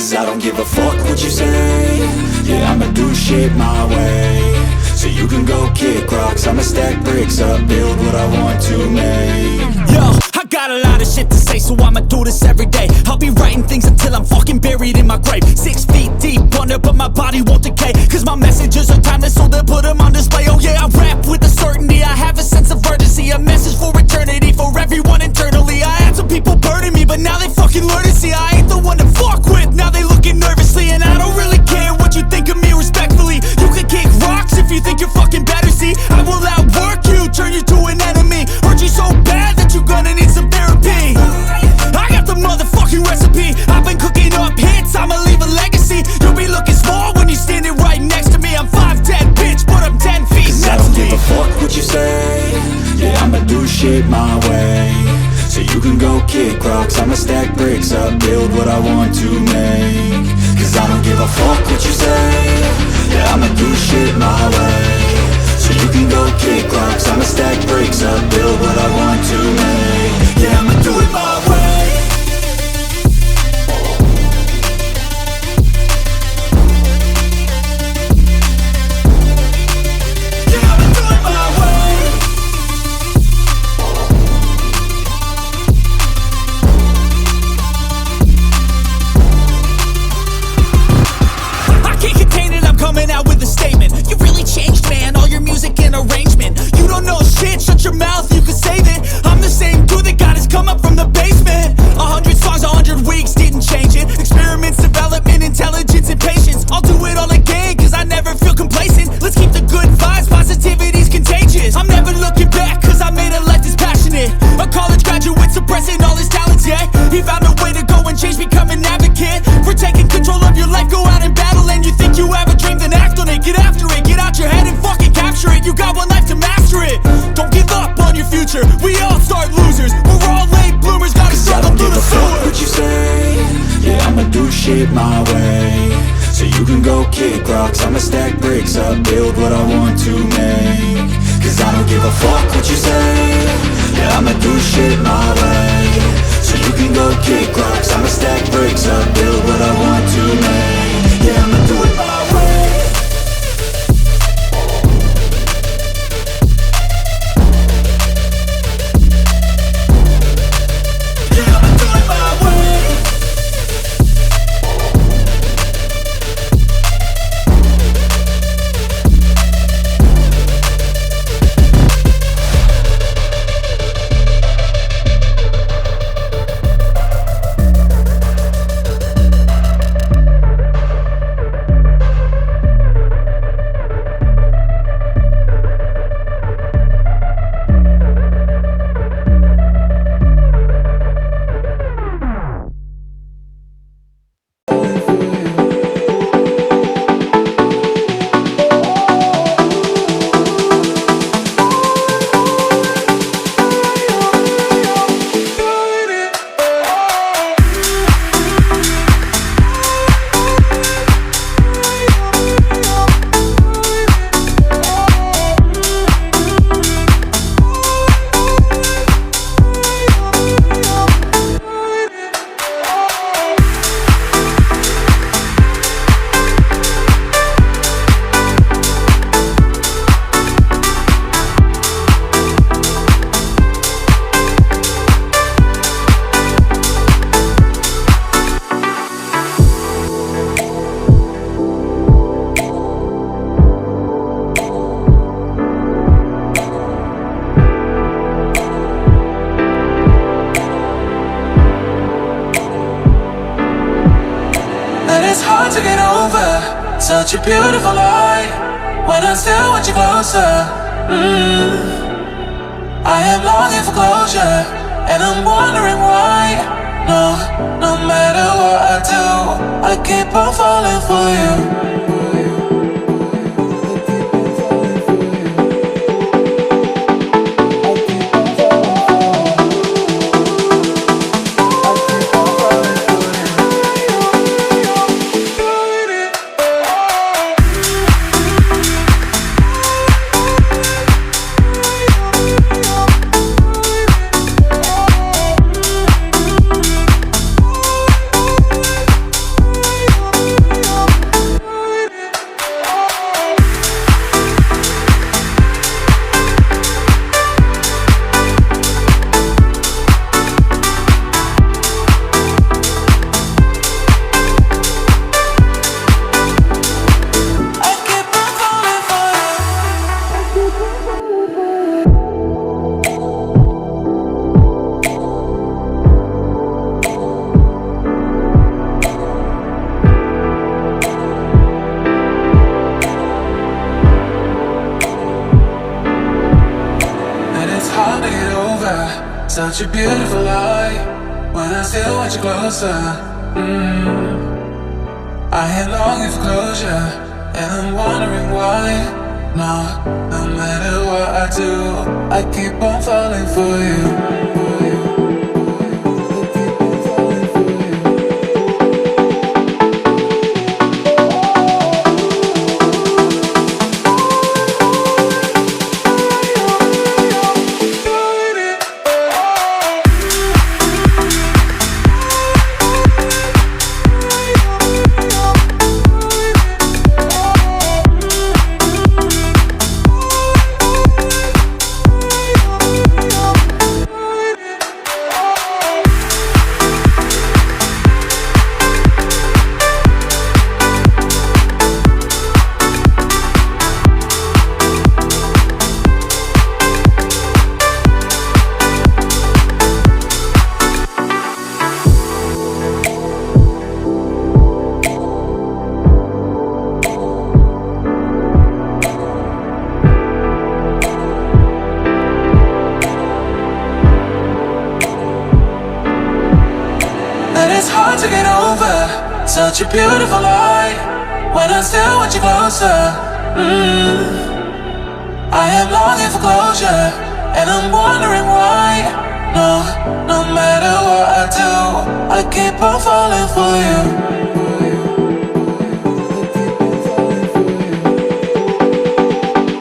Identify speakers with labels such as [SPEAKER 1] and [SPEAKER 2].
[SPEAKER 1] Cause I don't give a fuck what you say. Yeah, I'ma do shit my way. So you can go kick rocks, I'ma stack bricks up, build what I want to make.
[SPEAKER 2] Yo, I got a lot of shit to say, so I'ma do this every day. I'll be writing things until I'm fucking buried in my grave. 6 feet deep under, but my body won't decay. Cause my messages are timeless, so they'll put them on display. Oh yeah, I rap with a certainty, I have a sense of urgency. A message for eternity, for everyone internally. I had some people burning me, but now they fucking learn to see I ain't the one to fuck with, now they looking nervously. And I don't really care what you think of me, respectfully. You can kick rocks if you think you're fucking better, see. I will outwork you, turn you to an enemy. Hurt you so bad that you're gonna need some therapy. I got the motherfucking recipe. I've been cooking up hits, I'ma leave a legacy. You'll be looking small when you're standing right next to me. I'm 5'10", bitch, but I'm 10 feet next to me.
[SPEAKER 1] I don't give a fuck what you say. Yeah, I'ma do shit my way. So you can go kick rocks, I'ma stack bricks up, build what I want to make. Cause I don't give a fuck what you say. Yeah, I'ma do shit my way. So you can go kick rocks, I'ma stack bricks up, build what I want to make. Yeah, I'ma do it my way.
[SPEAKER 2] Coming out with a statement. You really changed, man, all your music and arrangement. You don't know shit, shut your mouth, you can save it. I'm the same dude that got his come up from the basement. 100 songs, 100 weeks, didn't change it. Experiments, development, intelligence, and patience. I'll do it all again, cause I never feel complacent. Let's keep the good vibes, positivity's contagious. I'm never looking back, cause I made a life that's passionate. A college graduate suppressing all his talents, yeah. He found a way to go and change, become an advocate. For taking control of your life, go out and battle. And you think you have a dream, then act on it. Get after it, get out your head and fucking capture it. You got one life to master it. Don't give up on your future, we all start losers. We're all late bloomers, gotta struggle through the sewer.
[SPEAKER 1] What you say? Yeah, I'ma do shit my way. So you can go kick rocks, I'ma stack bricks up, build what I want to make. Cause I don't give a fuck what you say. Yeah, I'ma do shit my way. So you can go kick rocks, I'ma stack bricks up, build what I want to make. Yeah, I'ma do it my way.
[SPEAKER 3] Such a beautiful lie, when I still want you closer. I am longing for closure, and I'm wondering why. No matter what I do, I keep on falling for you. get over such a beautiful light when I still want you closer. I am longing for closure, and I'm wondering why. No matter what I do, I keep on falling for you. To get over such a beautiful light when I still want you closer. I am longing for closure, and I'm wondering why. No matter what I do, I keep on falling for you.